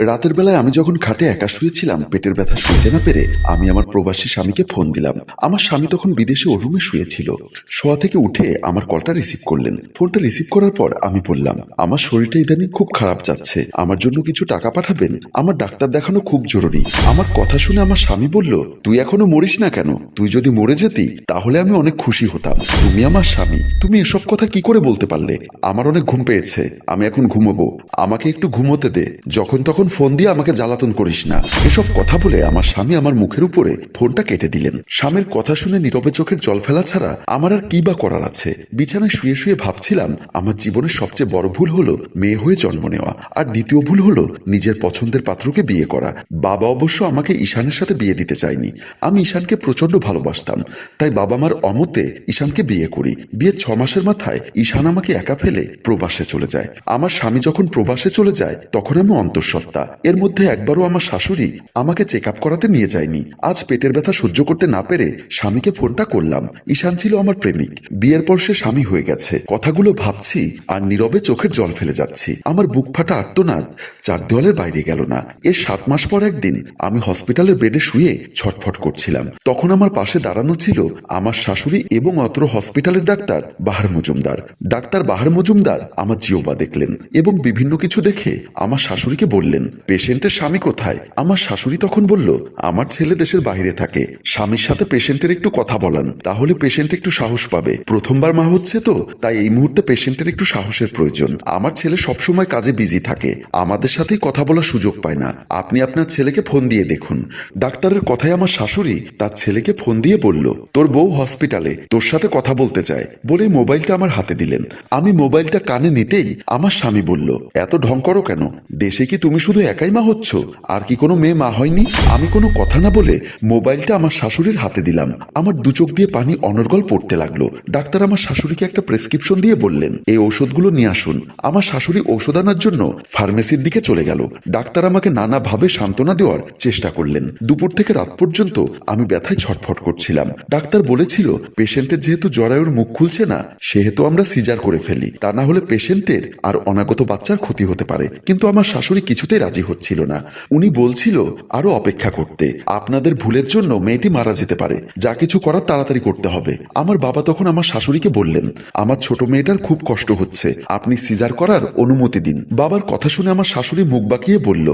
রাতের বেলায় আমি যখন খাটে একা শুয়েছিলাম, পেটের ব্যথা সইতে না পেরে আমি আমার প্রবাসী স্বামীকে ফোন দিলাম। আমার স্বামী তখন বিদেশে ওর রুমে শুয়েছিল। শোয়া থেকে উঠে আমার কলটা রিসিভ করলেন। ফোনটা রিসিভ করার পর আমি বললাম, আমার শরীরটা ইদানিং খুব খারাপ যাচ্ছে, আমার জন্য কিছু টাকা পাঠাবেন, আমার ডাক্তার দেখানো খুব জরুরি। আমার কথা শুনে আমার স্বামী বলল, তুই এখনো মরিস না কেন? তুই যদি মরে যেতি তাহলে আমি অনেক খুশি হতাম। তুমি আমার স্বামী, তুমি এসব কথা কি করে বলতে পারলে? আমার অনেক ঘুম পেয়েছে, আমি এখন ঘুমোবো, আমাকে একটু ঘুমোতে দে, যখন তখন ফোন দিয়ে আমাকে জ্বালাতন করিস না। এসব কথা বলে আমার স্বামী আমার মুখের উপরে ফোনটা কেটে দিলেন। স্বামীর কথা শুনে নীরবে চোখের জল ফেলা ছাড়া আমার আর কি বা করার আছে। বিছানায় শুয়ে শুয়ে ভাবছিলাম, আমার জীবনের সবচেয়ে বড় ভুল হলো মেয়ে হয়ে জন্ম নেওয়া, আর দ্বিতীয় ভুল হলো নিজের পছন্দের পাত্রকে বিয়ে করা। বাবা অবশ্য আমাকে ঈশানের সাথে বিয়ে দিতে চায়নি। আমি ঈশানকে প্রচন্ড ভালোবাসতাম, তাই বাবা মার অমতে ঈশানকে বিয়ে করি। বিয়ের 6 মাসের মাথায় ঈশান আমাকে একা ফেলে প্রবাসে চলে যায়। আমার স্বামী যখন প্রবাসে চলে যায় তখন আমি অন্তঃসত্ত্বা। এর মধ্যে একবারও আমার শাশুড়ি আমাকে চেক আপ করাতে নিয়ে যায়নি। আজ পেটের ব্যথা সহ্য করতে না পেরে স্বামীকে ফোনটা করলাম। ঈশান ছিল আমার প্রেমিক, বিয়ের পর সে স্বামী হয়ে গেছে। কথাগুলো ভাবছি আর নীরবে চোখের জল ফেলে যাচ্ছি। আমার বুক ফাটা আর্তনাদ চার দেওয়ালের বাইরে গেল না। এর 7 মাস পর একদিন আমি হসপিটালের বেডে শুয়ে ছটফট করছিলাম। তখন আমার পাশে দাঁড়ানো ছিল আমার শাশুড়ি এবং অত্র হসপিটালের ডাক্তার বাহার মজুমদার। ডাক্তার বাহার মজুমদার আমার জিওবা দেখলেন এবং বিভিন্ন কিছু দেখে আমার শাশুড়িকে বললেন, পেশেন্টের স্বামী কোথায়? আমার শাশুড়ি তখন বলল, আমার ছেলে দেশের বাইরে থাকে, স্বামীর সাথে পেশেন্টের একটু কথা বলান, তাহলে পেশেন্ট একটু সাহস পাবে। প্রথমবার মা হচ্ছে তো, তাই এই মুহূর্তে পেশেন্টের একটু সাহসের প্রয়োজন। আমার ছেলে সবসময় কাজে বিজি থাকে, আমাদের সাথেই কথা বলার সুযোগ পায় না, আপনি আপনার ছেলেকে ফোন দিয়ে দেখুন। ডাক্তারের কথায় আমার শাশুড়ি তার ছেলেকে ফোন দিয়ে বলল, তোর বউ হসপিটালে, তোর সাথে কথা বলতে চায়, বলে মোবাইলটা আমার হাতে দিলেন। আমি মোবাইলটা কানে নিতেই আমার স্বামী বলল, এত ঢং করো কেন? দেশে কি তুমি শুধু একাই মা হচ্ছ, আর কি কোনো মেয়ে মা হয়নি? আমি কোনো কথা না বলে মোবাইলটা আমার শাশুড়ির হাতে দিলাম। আমার দু চোখ দিয়ে পানি অনর্গল পড়তে লাগলো। ডাক্তার আমার শাশুড়িকে একটা প্রেসক্রিপশন দিয়ে বললেন, এই ঔষধগুলো নিয়ে আসুন। আমার শাশুড়ি ঔষধ আনার জন্য ফার্মেসির দিকে চলে গেল। ডাক্তার আমাকে নানাভাবে সান্ত্বনা দেওয়ার চেষ্টা করলেন। দুপুর থেকে রাত পর্যন্ত আমি ব্যথায় ছটফট করছিলাম। ডাক্তার বলেছিল, পেশেন্টের যেহেতু জরায়ুর মুখ খুলছে না, সেহেতু আমরা সিজার করে ফেলি, তা না হলে পেশেন্টের আর অনাগত বাচ্চার ক্ষতি হতে পারে। কিন্তু আমার শাশুড়ি কিছুতেই রাজি হচ্ছিল না। উনি বলছিল আরো অপেক্ষা করতে, আপনাদের ভুলের জন্য মেয়েটি মারা যেতে পারে, যা কিছু করার তাড়াতাড়ি করতে হবে। আমার বাবা তখন আমার শাশুড়িকে বললেন, আমার ছোট মেয়েটার খুব কষ্ট হচ্ছে, আপনি সিজার করার অনুমতি দিন। বাবার কথা শুনে আমার শাশুড়ি মুখ বাঁকিয়ে বলল,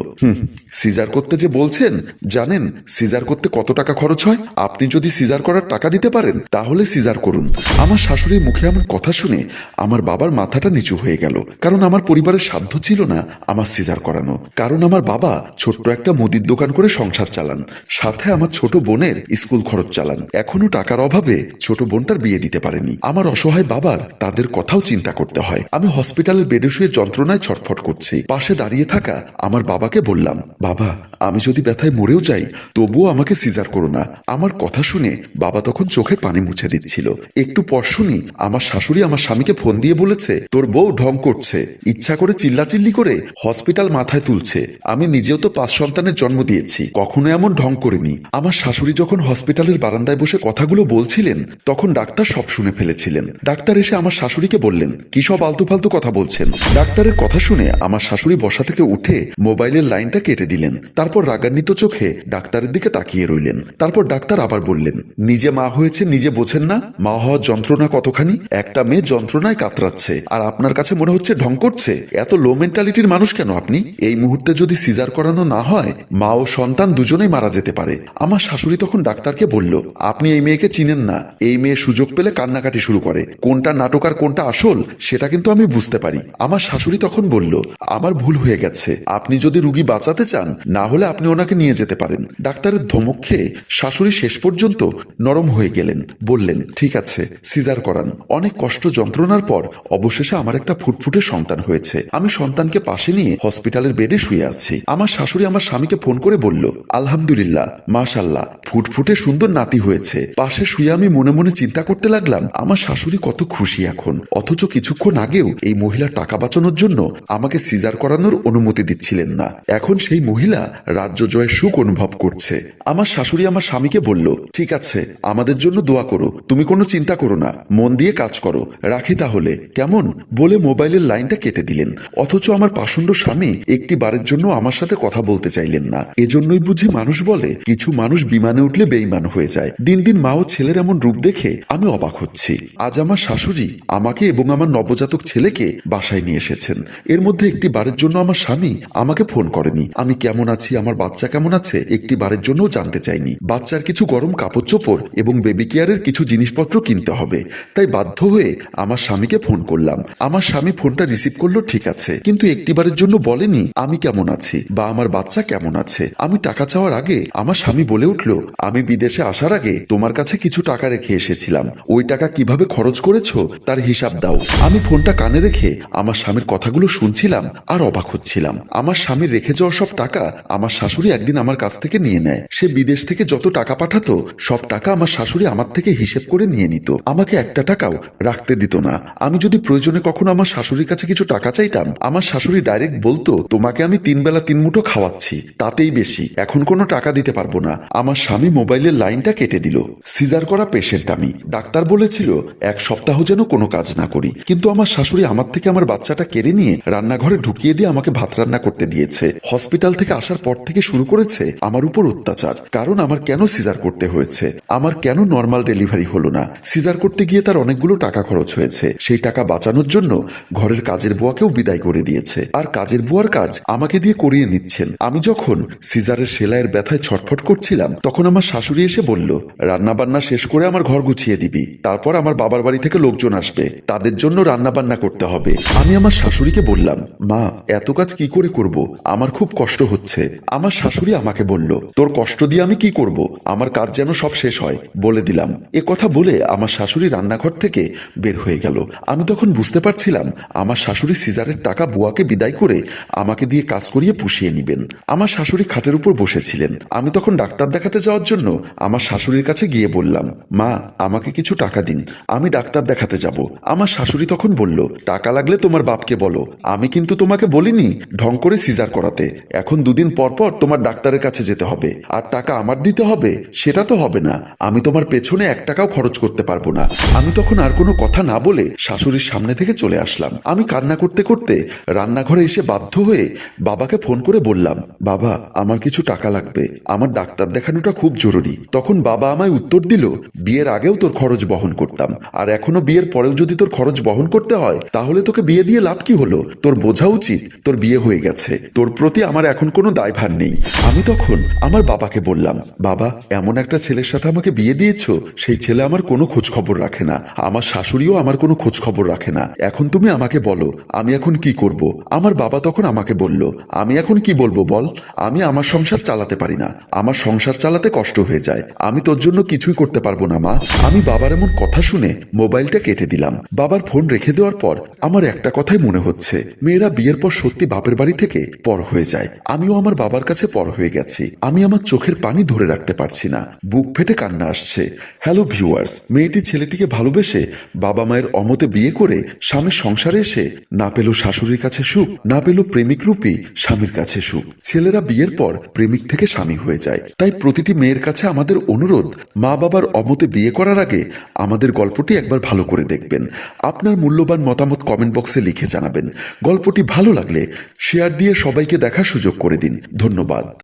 সিজার করতে যে বলছেন, জানেন সিজার করতে কত টাকা খরচ হয়? আপনি যদি সিজার করার টাকা দিতে পারেন তাহলে সিজার করুন। আমার শাশুড়ির মুখে আমার কথা শুনে আমার বাবার মাথাটা নিচু হয়ে গেল, কারণ আমার পরিবারের সাধ্য ছিল না আমার সিজার করানো। কারণ আমার বাবা ছোট্ট একটা মুদির দোকান করে সংসার চালান, সাথে আমার ছোট বোনের স্কুল খরচ চালান। এখনো টাকার অভাবে ছোট বোনটার বিয়ে দিতে পারেনি। আমার অসহায় বাবার তাদের কথাও চিন্তা করতে হয়। আমি হসপিটালের বেডে শুয়ে যন্ত্রণায় ছটফট করছি। পাশে দাঁড়িয়ে থাকা আমার বাবাকে বললাম, বাবা, আমি যদি ব্যথায় মরেও যাই তবুও আমাকে সিজার করো না। আমার কথা শুনে বাবা তখন চোখের পানি মুছে দিচ্ছিল। একটু পর শুনি আমার শাশুড়ি আমার স্বামীকে ফোন দিয়ে বলেছে, তোর বউ ঢং করছে, ইচ্ছা করে চিল্লাচিল্লি করে হসপিটাল মাথায় তুলছে। আমি নিজেও তো 5 সন্তানের জন্ম দিয়েছি, কখনো এমন ঢং করিনি। আমার শাশুড়ি যখন হসপিটালের বারান্দায় বসে কথাগুলো বলছিলেন তখন ডাক্তার সব শুনে ফেলেছিলেন। ডাক্তার এসে আমার শাশুড়িকে বললেন, কি সব আলতু ফালতু কথা বলছেন? ডাক্তারের কথা শুনে আমার শাশুড়ি বসা থেকে উঠে মোবাইলের লাইনটা কেটে দিলেন। তারপর রাগান্বিত চোখে ডাক্তারের দিকে তাকিয়ে রইলেন। তারপর ডাক্তার আবার বললেন, নিজে মা হয়েছে নিজে বোঝেন না মা হওয়ার যন্ত্রণা কতখানি? একটা মেয়ে যন্ত্রণায় কাতরাচ্ছে আর আপনার কাছে মনে হচ্ছে ঢং করছে? এত লো মেন্টালিটির মানুষ কেন আপনি? এই মুহূর্তে যদি সিজার করানো না হয় মা ও সন্তান দুজনেই মারা যেতে পারে। আমার শাশুড়ি তখন ডাক্তারকে বলল, আপনি এই মেয়েকে চিনেন না, এই মেয়ে সুযোগ পেলে কান্নাকাটি শুরু করে, কোনটা নাটক আর কোনটা আসল সেটা কিন্তু আমি বুঝতে পারি। আমার শাশুড়ি তখন বলল, আমার ভুল হয়ে গেছে, আপনি যদি রুগী বাঁচাতে চান না হলে আপনি ওনাকে নিয়ে যেতে পারেন। ডাক্তারের ধমক খেয়ে শাশুড়ি শেষ পর্যন্ত নরম হয়ে গেলেন, বললেন, ঠিক আছে সিজার করান। অনেক কষ্ট যন্ত্রণার পর অবশেষে আমার একটা ফুটফুটে সন্তান হয়েছে। আমি সন্তানকে পাশে নিয়ে হসপিটালের বেডে শুয়ে আছি। আমার শাশুড়ি আমার স্বামীকে ফোন করে বলল, আলহামদুলিল্লাহ, মাশাআল্লাহ। ফুটফুটে সুন্দর নাতি হয়েছে। পাশে শুয়ে আমি মনে মনে চিন্তা করতে লাগলাম আমার শাশুড়ি কত খুশি এখন, অথচ কিছুক্ষণ আগেও এই মহিলা টাকা বাঁচানোর জন্য আমাকে সিজার করানোর অনুমতি দিচ্ছিলেন না। এখন সেই মহিলা রাজ্য জয়ের সুখ অনুভব করছে। আমার শাশুড়ি আমার স্বামীকে বলল, ঠিক আছে, আমাদের জন্য দোয়া করো, তুমি কোনো চিন্তা করো না, মন দিয়ে কাজ করো, রাখি তাহলে কেমন, বলে মোবাইলের লাইনটা কেটে দিলেন। অথচ আমার পাষণ্ড স্বামী একটি বারের জন্য আমার সাথে কথা বলতে চাইলেন না। এজন্যই বুঝি মানুষ বলে কিছু মানুষ বিমানে উঠলে বেঈমান হয়ে যায়। দিন দিন মা ও ছেলের এমন রূপ দেখে আমি অবাক হচ্ছি। আজ আমার শাশুড়ি আমাকে এবং আমার নবজাতক ছেলেকে বাসায় নিয়ে এসেছেন। এর মধ্যে একটি বারের জন্য আমার স্বামী আমাকে ফোন করেনি, আমি কেমন আছি, আমার বাচ্চা কেমন আছে একটি বারের জন্য জানতে চাইনি। বাচ্চার কিছু গরম কাপড় চোপড় এবং বেবি কেয়ারের কিছু জিনিসপত্র কিনতে হবে, তাই বাধ্য হয়ে আমার স্বামীকে ফোন করলাম। আমার স্বামী ফোনটা রিসিভ করলো, ঠিক আছে, কিন্তু একটিবারের জন্য বলেনি আমি কেমন আছি বা আমার বাচ্চা কেমন আছে। আমি টাকা চাওয়ার আগে আমার স্বামী বলে উঠল, আমি বিদেশে আসার আগে তোমার কাছে কিছু টাকা রেখে এসেছিলাম, ওই টাকা কিভাবে খরচ করেছো তার হিসাব দাও। আমি ফোনটা কানে রেখে আমার স্বামীর কথাগুলো শুনছিলাম আর অবাক হচ্ছিলাম। আমার স্বামীর রেখে যাওয়া সব টাকা আমার শাশুড়ি একদিন আমার কাছ থেকে নিয়ে নেয়। সে বিদেশ থেকে যত টাকা পাঠাতো সব টাকা আমার শাশুড়ি আমার থেকে হিসেব করে নিয়ে নিত, আমাকে একটা টাকাও রাখতে দিত না। আমি যদি প্রয়োজনে কখনো আমার শাশুড়ির কাছে কিছু টাকা চাইতাম, আমার শাশুড়ি ডাইরেক্ট বলতো, তোমাকে আমি 3 বেলা 3 মুঠো খাওয়াচ্ছি, তাতেই বেশি, এখন কোনো টাকা দিতে পারবো না। আমার স্বামী মোবাইলের লাইনটা কেটে দিল। সিজার করা পেশেন্ট আমি, ডাক্তার বলেছিল 1 সপ্তাহ যেন কোনো কাজ না করি, কিন্তু আমার শাশুড়ি আমার থেকে আমার বাচ্চাটা কেড়ে নিয়ে রান্নাঘরে ঢুকিয়ে দিয়ে আমাকে ভাত রান্না করতে দিয়েছে। হসপিটাল থেকে আসার পর থেকে শুরু করেছে আমার উপর অত্যাচার। কারণ আমার কেন সিজার করতে হয়েছে, আমার কেন নর্মাল ডেলিভারি হলো না। সিজার করতে গিয়ে তার অনেকগুলো টাকা খরচ হয়েছে। সেই টাকা বাঁচানোর জন্য ঘরের কাজের বুয়াকেও বিদায় করে দিয়েছে, আর কাজের বুয়ার কাজ আমাকে দিয়ে করিয়ে নিচ্ছেন। আমি যখন সিজারের সেলাইয়ের ব্যথায় ছটফট করছিলাম, তখন আমার শাশুড়ি এসে বলল, রান্না বান্না শেষ করে আমার ঘর গুছিয়ে দিবি, তারপর আমার বাবার বাড়ি থেকে লোকজন আসবে, তাদের জন্য রান্না বান্না করতে হবে। আমি আমার শাশুড়িকে বললাম, মা এত কাজ কি করে করব, আমার খুব কষ্ট হচ্ছে। আমার শাশুড়ি আমাকে বলল, তোর কষ্ট দিয়ে আমি কি করব, আমার কাজ যেন সব শেষ হয় বলে দিলাম। এ কথা বলে আমার শাশুড়ি রান্নাঘর থেকে বের হয়ে গেল। আমি তখন বুঝতে পারছিলাম আমার শাশুড়ি সিজারের টাকা বুয়াকে বিদায় করে আমাকে দিয়ে কাজ করিয়ে পুষিয়ে নিবেন। আমার শাশুড়ি খাটের উপর বসেছিলেন। আমি তখন ডাক্তার দেখাতে যাওয়ার জন্য আমার শাশুড়ির কাছে গিয়ে বললাম, মা আমাকে কিছু টাকা দিন, আমি ডাক্তার দেখাতে যাব। আমার শাশুড়ি তখন বলল, টাকা লাগলে তোমার বাপকে বলো, আমি কিন্তু তোমাকে বলিনি ঢং করে সিজার করাতে। এখন 2 দিন পর পর তোমার ডাক্তারের কাছে যেতে হবে, আর টাকা আমার দিতে হবে সেটা তো হবে না। আমি তোমার পেছনে 1 টাকাও খরচ করতে পারবো না। আমি তখন আর কোনো কথা না বলে শাশুড়ির সামনে থেকে চলে আসলাম। আমি কান্না করতে করতে রান্নাঘরে এসে বাধ্য হয়ে বাবাকে ফোন করে বললাম, বাবা আমার কিছু টাকা লাগবে, আমার ডাক্তার দেখানোটা খুব জরুরি। তখন বাবা আমায় উত্তর দিল, বিয়ের আগেও তোর খরচ বহন করতাম, আর এখনো বিয়ের পরেও যদি তোর খরচ বহন করতে হয় তাহলে তোকে বিয়ে দিয়ে লাভ কি হলো, তোর বোঝা উচিত তোর বিয়ে হয়ে গেছে, তোর প্রতি আমার এখন কোনো দায়ভার নেই। আমি তখন আমার বাবাকে বললাম, বাবা এমন একটা ছেলের সাথে আমাকে বিয়ে দিয়েছো, সেই ছেলে আমার কোনো খোঁজ খবর রাখে না, আমার শাশুড়িও আমার কোনো খোঁজ খবর রাখে না, এখন তুমি আমাকে বলো আমি এখন কি করব। আমার বাবা তখন আমাকে বলল, আমি এখন কি বলবো বল, আমি আমার সংসার চালাতে পারি না, আমার সংসার চালাতে কষ্ট হয়ে যায়, আমি তোর জন্য কিছুই করতে পারবো না মা। আমি বাবার এমন কথা শুনে মোবাইলটা কেটে দিলাম। বাবার ফোন রেখে দেওয়ার পর আমার একটা কথাই মনে হচ্ছে, মেয়েরা বিয়ের পর সত্যি বাপের বাড়ি থেকে পর হয়ে যায়। আমিও আমার বাবার কাছে পর হয়ে গেছি। আমি আমার চোখের পানি ধরে রাখতে পারছি না, বুক ফেটে কান্না আসছে। হ্যালো ভিউয়ার্স, মেয়েটি ছেলেটিকে ভালোবেসে বাবা মায়ের অমতে বিয়ে করে স্বামীর সংসারে এসে না পেল শাশুড়ির কাছে সুখ, না পেল প্রেমিক রূপী স্বামীর কাছে সুখ। ছেলেরা বিয়ের পর প্রেমিক থেকে স্বামী হয়ে যায়। তাই প্রতিটি মেয়ের কাছে আমাদের অনুরোধ, মা বাবার অমতে বিয়ে করার আগে আমাদের গল্পটি একবার ভালো করে দেখবেন। আপনার মূল্যবান মতামত কমেন্ট বক্সে লিখে জানাবেন। গল্পটি ভালো লাগলে শেয়ার দিয়ে সবাইকে দেখার সুযোগ করে দিন। ধন্যবাদ।